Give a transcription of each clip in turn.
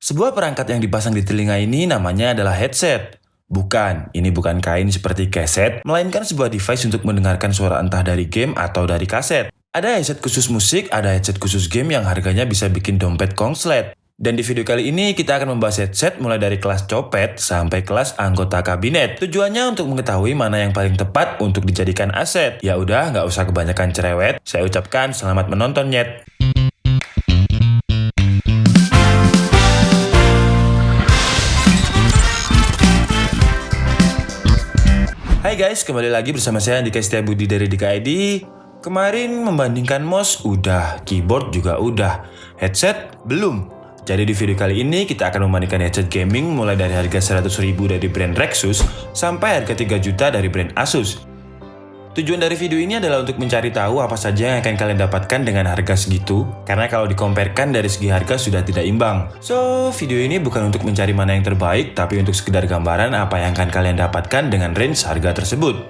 Sebuah perangkat yang dipasang di telinga ini namanya adalah headset. Bukan, ini bukan kain seperti keset, melainkan sebuah device untuk mendengarkan suara entah dari game atau dari kaset. Ada headset khusus musik, ada headset khusus game yang harganya bisa bikin dompet konslet. Dan di video kali ini kita akan membahas headset mulai dari kelas copet sampai kelas anggota kabinet. Tujuannya untuk mengetahui mana yang paling tepat untuk dijadikan aset. Ya udah, nggak usah kebanyakan cerewet. Saya ucapkan selamat menonton, nyet. Hai guys, kembali lagi bersama saya Andika Setiabudi dari Dika ID. Kemarin membandingkan mouse udah, keyboard juga udah, headset belum. Jadi di video kali ini kita akan membandingkan headset gaming mulai dari harga 100.000 dari brand Rexus sampai harga 3 juta dari brand Asus. Tujuan dari video ini adalah untuk mencari tahu apa saja yang akan kalian dapatkan dengan harga segitu, karena kalau dikompetkan dari segi harga sudah tidak imbang. So, video ini bukan untuk mencari mana yang terbaik, tapi untuk sekedar gambaran apa yang akan kalian dapatkan dengan range harga tersebut.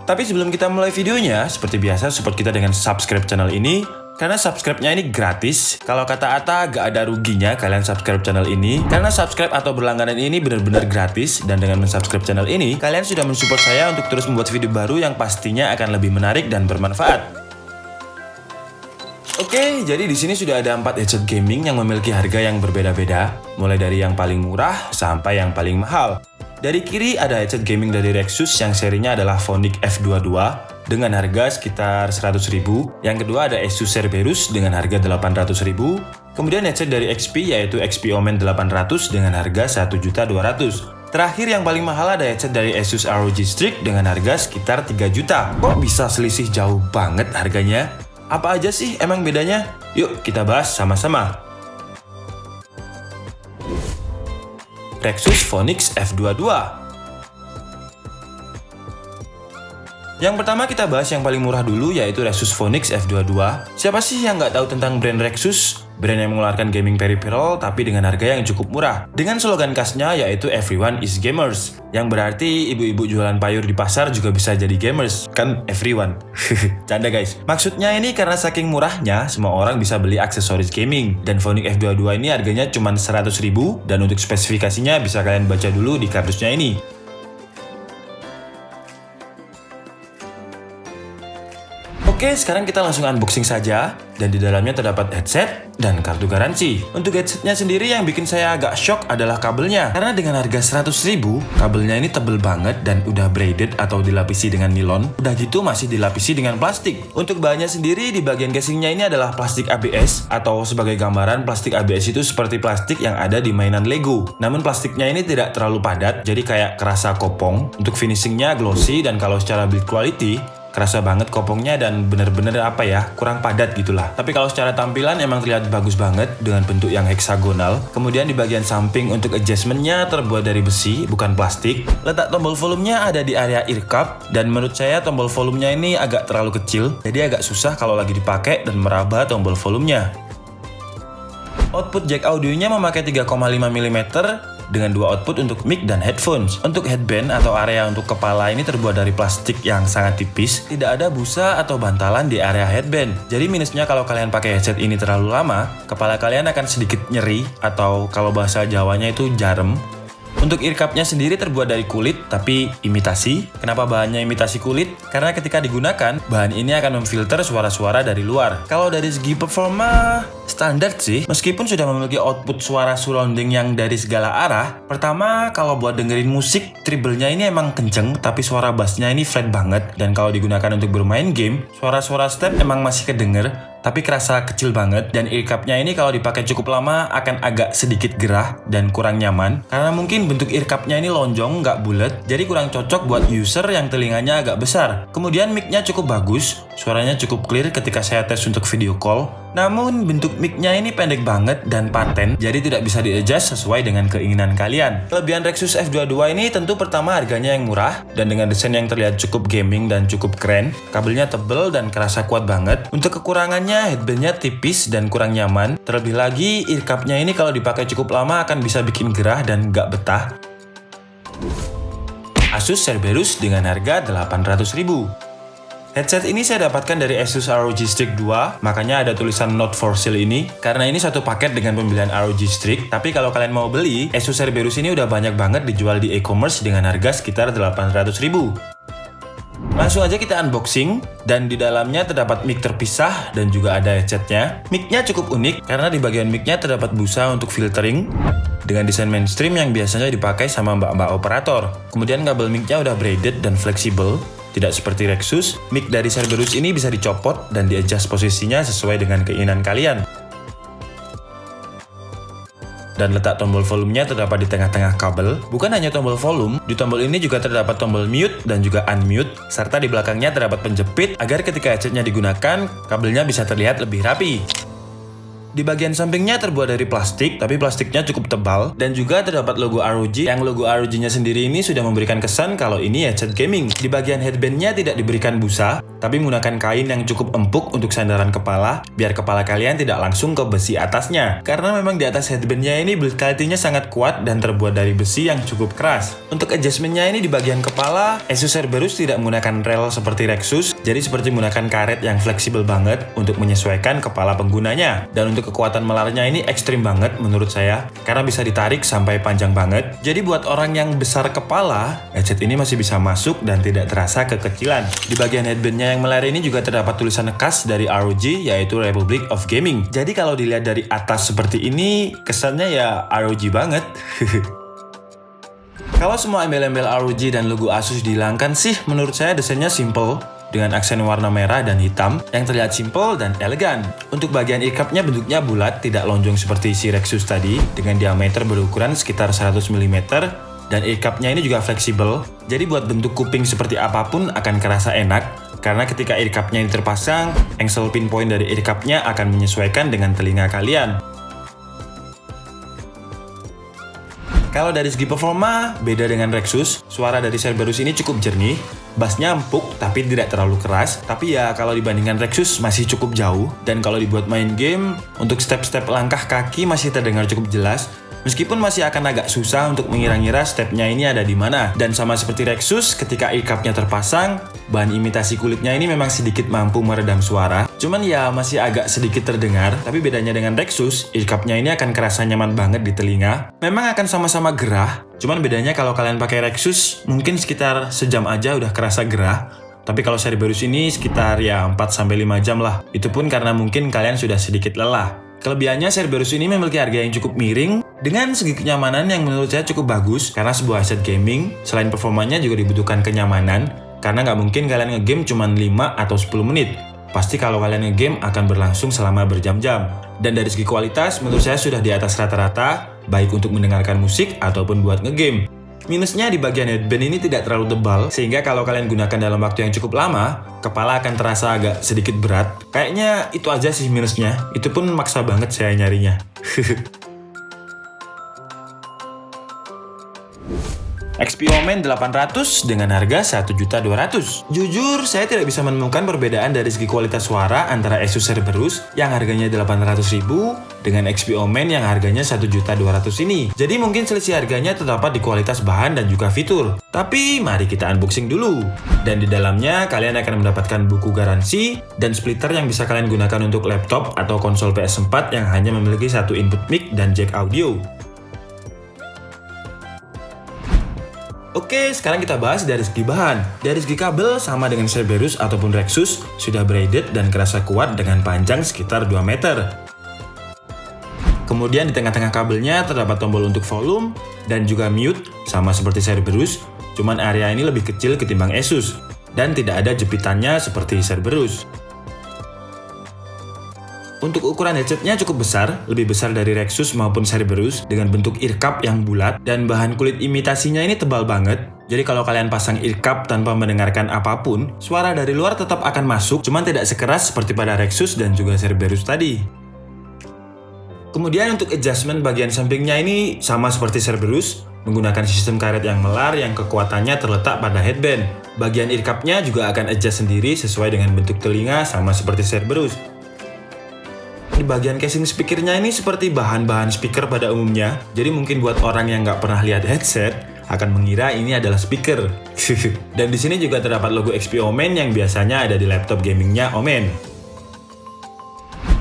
Tapi sebelum kita mulai videonya, seperti biasa support kita dengan subscribe channel ini, karena subscribe-nya ini gratis. Kalau kata Ata, gak ada ruginya kalian subscribe channel ini. Karena subscribe atau berlangganan ini benar-benar gratis. Dan dengan mensubscribe channel ini, kalian sudah mensupport saya untuk terus membuat video baru yang pastinya akan lebih menarik dan bermanfaat. Oke, jadi di sini sudah ada 4 headset gaming yang memiliki harga yang berbeda-beda. Mulai dari yang paling murah sampai yang paling mahal. Dari kiri ada headset gaming dari Rexus yang serinya adalah Phonic F22 dengan harga sekitar 100.000. Yang kedua ada Asus Cerberus dengan harga 800.000. Kemudian headset dari XP yaitu XP Omen 800 dengan harga 1.200.000. Terakhir yang paling mahal ada headset dari Asus ROG Strix dengan harga sekitar 3 juta. Kok bisa selisih jauh banget harganya? Apa aja sih emang bedanya? Yuk kita bahas sama-sama. Rexus Phonic F22. Yang pertama kita bahas yang paling murah dulu yaitu Rexus Phonic F22. Siapa sih yang nggak tahu tentang brand Rexus? Brand yang mengeluarkan gaming peripheral tapi dengan harga yang cukup murah. Dengan slogan khasnya yaitu Everyone is Gamers. Yang berarti ibu-ibu jualan payur di pasar juga bisa jadi gamers. Kan everyone. Canda guys. Maksudnya ini karena saking murahnya semua orang bisa beli aksesoris gaming. Dan Phonic F22 ini harganya cuma 100.000 dan untuk spesifikasinya bisa kalian baca dulu di kardusnya ini. Oke, sekarang kita langsung unboxing saja. Dan di dalamnya terdapat headset dan kartu garansi. Untuk headsetnya sendiri yang bikin saya agak shock adalah kabelnya. Karena dengan harga 100.000, kabelnya ini tebel banget dan udah braided atau dilapisi dengan nilon. Udah gitu masih dilapisi dengan plastik. Untuk bahannya sendiri di bagian casingnya ini adalah plastik ABS. Atau sebagai gambaran, plastik ABS itu seperti plastik yang ada di mainan Lego. Namun plastiknya ini tidak terlalu padat, jadi kayak kerasa kopong. Untuk finishingnya glossy dan kalau secara build quality, kerasa banget kopongnya dan bener-bener kurang padat gitulah. Tapi kalau secara tampilan emang terlihat bagus banget dengan bentuk yang heksagonal. Kemudian di bagian samping untuk adjustmentnya terbuat dari besi, bukan plastik. Letak tombol volumenya ada di area ear cup. Dan menurut saya tombol volumenya ini agak terlalu kecil. Jadi agak susah kalau lagi dipakai dan meraba tombol volumenya. Output jack audionya memakai 3,5 mm dengan dua output untuk mic dan headphones. Untuk headband atau area untuk kepala ini terbuat dari plastik yang sangat tipis. Tidak ada busa atau bantalan di area headband. Jadi minusnya kalau kalian pakai headset ini terlalu lama, kepala kalian akan sedikit nyeri atau kalau bahasa Jawanya itu jarem. Untuk ear cup-nya sendiri terbuat dari kulit, tapi imitasi. Kenapa bahannya imitasi kulit? Karena ketika digunakan, bahan ini akan memfilter suara-suara dari luar. Kalau dari segi performa, standar sih. Meskipun sudah memiliki output suara surrounding yang dari segala arah. Pertama, kalau buat dengerin musik, treble-nya ini emang kenceng, tapi suara bass-nya ini flat banget. Dan kalau digunakan untuk bermain game, suara-suara step emang masih kedenger, tapi kerasa kecil banget. Dan ear cup-nya ini kalau dipakai cukup lama akan agak sedikit gerah dan kurang nyaman. Karena mungkin bentuk ear cup-nya ini lonjong, nggak bulat, jadi kurang cocok buat user yang telinganya agak besar. Kemudian mic-nya cukup bagus, suaranya cukup clear ketika saya tes untuk video call. Namun bentuk mic-nya ini pendek banget dan paten, jadi tidak bisa di-adjust sesuai dengan keinginan kalian. Kelebihan Rexus F22 ini tentu pertama harganya yang murah, dan dengan desain yang terlihat cukup gaming dan cukup keren. Kabelnya tebel dan kerasa kuat banget. Untuk kekurangannya, headbandnya tipis dan kurang nyaman. Terlebih lagi, ear cup-nya ini kalau dipakai cukup lama akan bisa bikin gerah dan nggak betah. Asus Cerberus dengan harga 800.000. Headset ini saya dapatkan dari Asus ROG Strix 2, makanya ada tulisan Not For Sale ini. Karena ini satu paket dengan pembelian ROG Strix, tapi kalau kalian mau beli, Asus Cerberus ini udah banyak banget dijual di e-commerce dengan harga sekitar 800.000. Langsung aja kita unboxing, dan di dalamnya terdapat mic terpisah dan juga ada headsetnya. Mic-nya cukup unik karena di bagian mic-nya terdapat busa untuk filtering dengan desain mainstream yang biasanya dipakai sama mbak-mbak operator. Kemudian kabel mic-nya udah braided dan fleksibel. Tidak seperti Rexus, mic dari Cerberus ini bisa dicopot dan di-adjust posisinya sesuai dengan keinginan kalian. Dan letak tombol volumenya terdapat di tengah-tengah kabel. Bukan hanya tombol volume, di tombol ini juga terdapat tombol mute dan juga unmute, serta di belakangnya terdapat penjepit agar ketika headsetnya digunakan, kabelnya bisa terlihat lebih rapi. Di bagian sampingnya terbuat dari plastik, tapi plastiknya cukup tebal, dan juga terdapat logo ROG, yang logo ROG-nya sendiri ini sudah memberikan kesan kalau ini headset gaming. Di bagian headband-nya tidak diberikan busa, tapi menggunakan kain yang cukup empuk untuk sandaran kepala, biar kepala kalian tidak langsung ke besi atasnya. Karena memang di atas headband-nya ini build quality-nya sangat kuat dan terbuat dari besi yang cukup keras. Untuk adjustment-nya ini di bagian kepala, Asus Cerberus tidak menggunakan rel seperti Rexus, jadi seperti menggunakan karet yang fleksibel banget untuk menyesuaikan kepala penggunanya. Dan untuk kekuatan melarnya ini ekstrim banget menurut saya, karena bisa ditarik sampai panjang banget. Jadi buat orang yang besar kepala, headset ini masih bisa masuk dan tidak terasa kekecilan. Di bagian headband-nya yang melar ini juga terdapat tulisan khas dari ROG, yaitu Republic of Gaming. Jadi kalau dilihat dari atas seperti ini, kesannya ya ROG banget. Kalau semua embel-embel ROG dan logo Asus dihilangkan sih, menurut saya desainnya simple, dengan aksen warna merah dan hitam yang terlihat simple dan elegan. Untuk bagian earcupnya bentuknya bulat, tidak lonjong seperti si Rexus tadi, dengan diameter berukuran sekitar 100 mm, dan earcupnya ini juga fleksibel, jadi buat bentuk kuping seperti apapun akan kerasa enak, karena ketika earcupnya ini terpasang, engsel pinpoint dari earcupnya akan menyesuaikan dengan telinga kalian. Kalau dari segi performa, beda dengan Rexus, suara dari Cerberus ini cukup jernih, bassnya empuk tapi tidak terlalu keras, tapi ya kalau dibandingkan Rexus masih cukup jauh, dan kalau dibuat main game, untuk step-step langkah kaki masih terdengar cukup jelas, meskipun masih akan agak susah untuk mengira-ngira stepnya ini ada di mana. Dan sama seperti Rexus, ketika earcupnya terpasang, bahan imitasi kulitnya ini memang sedikit mampu meredam suara, cuman ya masih agak sedikit terdengar. Tapi bedanya dengan Rexus, earcupnya ini akan kerasa nyaman banget di telinga. Memang akan sama-sama gerah, cuman bedanya kalau kalian pakai Rexus, mungkin sekitar sejam aja udah kerasa gerah. Tapi kalau Cerberus ini sekitar ya 4-5 jam lah. Itu pun karena mungkin kalian sudah sedikit lelah. Kelebihannya Cerberus ini memiliki harga yang cukup miring dengan segi kenyamanan yang menurut saya cukup bagus, karena sebuah headset gaming selain performanya juga dibutuhkan kenyamanan, karena nggak mungkin kalian ngegame cuma 5 atau 10 menit. Pasti kalau kalian ngegame akan berlangsung selama berjam-jam. Dan dari segi kualitas menurut saya sudah di atas rata-rata, baik untuk mendengarkan musik ataupun buat ngegame. Minusnya di bagian headband ini tidak terlalu tebal, sehingga kalau kalian gunakan dalam waktu yang cukup lama, kepala akan terasa agak sedikit berat. Kayaknya itu aja sih minusnya, itu pun maksa banget saya nyarinya. XP Omen 800 dengan harga 1.200.000. Jujur, saya tidak bisa menemukan perbedaan dari segi kualitas suara antara Asus Cerberus yang harganya 800.000 dengan XP Omen yang harganya 1.200.000 ini. Jadi mungkin selisih harganya terdapat di kualitas bahan dan juga fitur. Tapi mari kita unboxing dulu. Dan di dalamnya kalian akan mendapatkan buku garansi dan splitter yang bisa kalian gunakan untuk laptop atau konsol PS4 yang hanya memiliki satu input mic dan jack audio. Oke, sekarang kita bahas dari segi bahan. Dari segi kabel, sama dengan Cerberus ataupun Rexus, sudah braided dan kerasa kuat dengan panjang sekitar 2 meter. Kemudian di tengah-tengah kabelnya terdapat tombol untuk volume dan juga mute, sama seperti Cerberus, cuman area ini lebih kecil ketimbang Asus, dan tidak ada jepitannya seperti Cerberus. Untuk ukuran headsetnya cukup besar, lebih besar dari Rexus maupun Cerberus, dengan bentuk earcup yang bulat, dan bahan kulit imitasinya ini tebal banget. Jadi kalau kalian pasang earcup tanpa mendengarkan apapun, suara dari luar tetap akan masuk, cuman tidak sekeras seperti pada Rexus dan juga Cerberus tadi. Kemudian untuk adjustment bagian sampingnya ini sama seperti Cerberus, menggunakan sistem karet yang melar yang kekuatannya terletak pada headband. Bagian earcupnya juga akan adjust sendiri sesuai dengan bentuk telinga sama seperti Cerberus. Di bagian casing speakernya ini seperti bahan-bahan speaker pada umumnya, jadi mungkin buat orang yang nggak pernah lihat headset, akan mengira ini adalah speaker. Dan di sini juga terdapat logo XP Omen yang biasanya ada di laptop gamingnya Omen.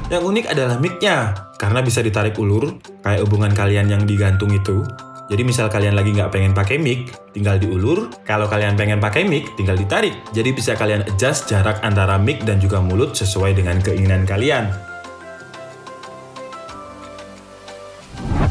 Yang unik adalah mic-nya, karena bisa ditarik ulur, kayak hubungan kalian yang digantung itu. Jadi misal kalian lagi nggak pengen pakai mic, tinggal diulur. Kalau kalian pengen pakai mic, tinggal ditarik. Jadi bisa kalian adjust jarak antara mic dan juga mulut sesuai dengan keinginan kalian.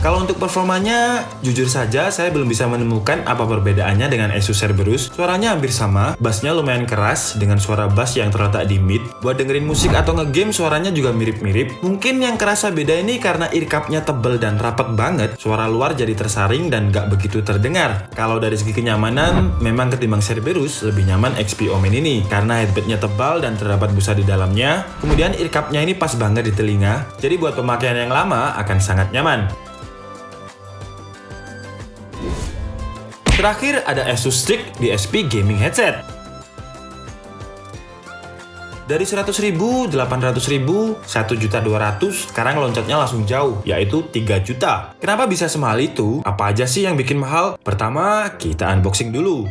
Kalau untuk performanya, jujur saja saya belum bisa menemukan apa perbedaannya dengan Asus Cerberus. Suaranya hampir sama, bassnya lumayan keras dengan suara bass yang terletak di mid. Buat dengerin musik atau ngegame suaranya juga mirip-mirip. Mungkin yang kerasa beda ini karena earcupnya tebel dan rapat banget, suara luar jadi tersaring dan gak begitu terdengar. Kalau dari segi kenyamanan, memang ketimbang Cerberus lebih nyaman XP Omen ini karena headbandnya tebal dan terdapat busa di dalamnya. Kemudian earcupnya ini pas banget di telinga, jadi buat pemakaian yang lama akan sangat nyaman. Terakhir ada Asus Strix DSP Gaming Headset. Dari 100.000, 800.000, 1.200.000, sekarang loncatnya langsung jauh, yaitu 3 juta. Kenapa bisa semahal itu? Apa aja sih yang bikin mahal? Pertama, kita unboxing dulu.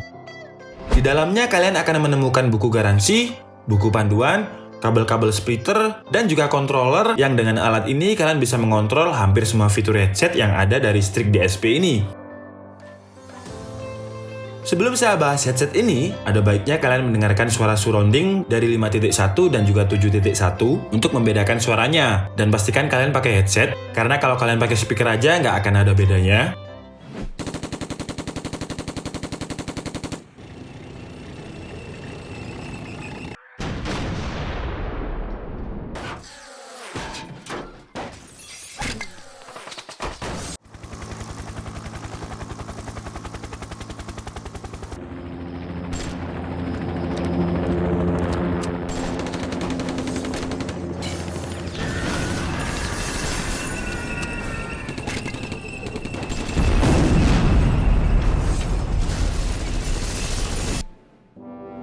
Di dalamnya kalian akan menemukan buku garansi, buku panduan, kabel-kabel splitter, dan juga controller yang dengan alat ini kalian bisa mengontrol hampir semua fitur headset yang ada dari Strix DSP ini. Sebelum saya bahas headset ini, ada baiknya kalian mendengarkan suara surrounding dari 5.1 dan juga 7.1 untuk membedakan suaranya. Dan pastikan kalian pakai headset, karena kalau kalian pakai speaker aja nggak akan ada bedanya.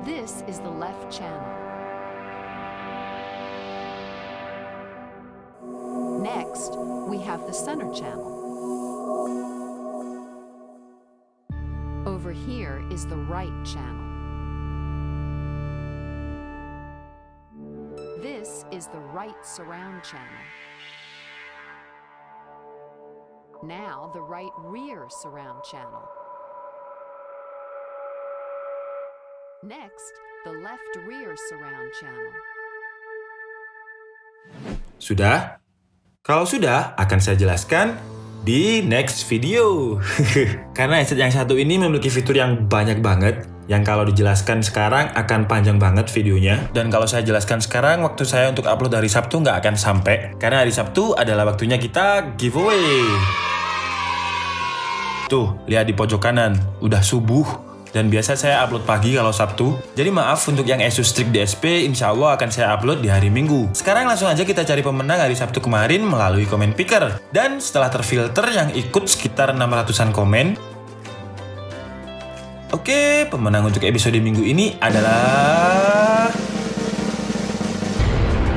This is the left channel. Next, we have the center channel. Over here is the right channel. This is the right surround channel. Now the right rear surround channel. Next, the left rear surround channel. Sudah? Kalau sudah, akan saya jelaskan di next video. Karena headset yang satu ini memiliki fitur yang banyak banget, yang kalau dijelaskan sekarang akan panjang banget videonya. Dan kalau saya jelaskan sekarang, waktu saya untuk upload hari Sabtu nggak akan sampai. Karena hari Sabtu adalah waktunya kita giveaway. Tuh, lihat di pojok kanan, udah subuh. Dan biasa saya upload pagi kalau Sabtu. Jadi maaf untuk yang Asus Strix DSP, insya Allah akan saya upload di hari Minggu. Sekarang langsung aja kita cari pemenang hari Sabtu kemarin melalui komen picker. Dan setelah terfilter yang ikut sekitar 600-an komen. Oke, pemenang untuk episode Minggu ini adalah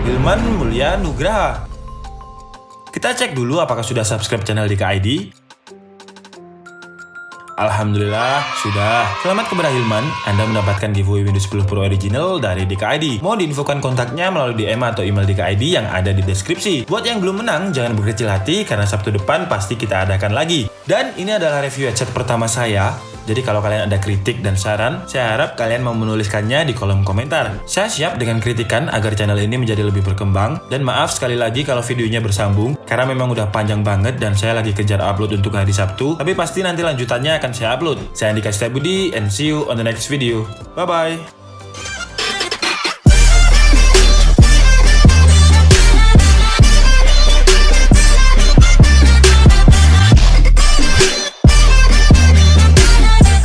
Hilman Mulya Nugraha. Kita cek dulu apakah sudah subscribe channel DKID. Alhamdulillah, sudah. Selamat kepada Hilman, Anda mendapatkan giveaway Windows 10 Pro Original dari DKID. Mau diinfokan kontaknya melalui DM atau email DKID yang ada di deskripsi. Buat yang belum menang, jangan berkecil hati karena Sabtu depan pasti kita adakan lagi. Dan ini adalah review headset pertama saya. Jadi kalau kalian ada kritik dan saran, saya harap kalian mau menuliskannya di kolom komentar. Saya siap dengan kritikan agar channel ini menjadi lebih berkembang. Dan maaf sekali lagi kalau videonya bersambung, karena memang udah panjang banget dan saya lagi kejar upload untuk hari Sabtu. Tapi pasti nanti lanjutannya akan saya upload. Saya Andika Setiabudi and see you on the next video. Bye-bye.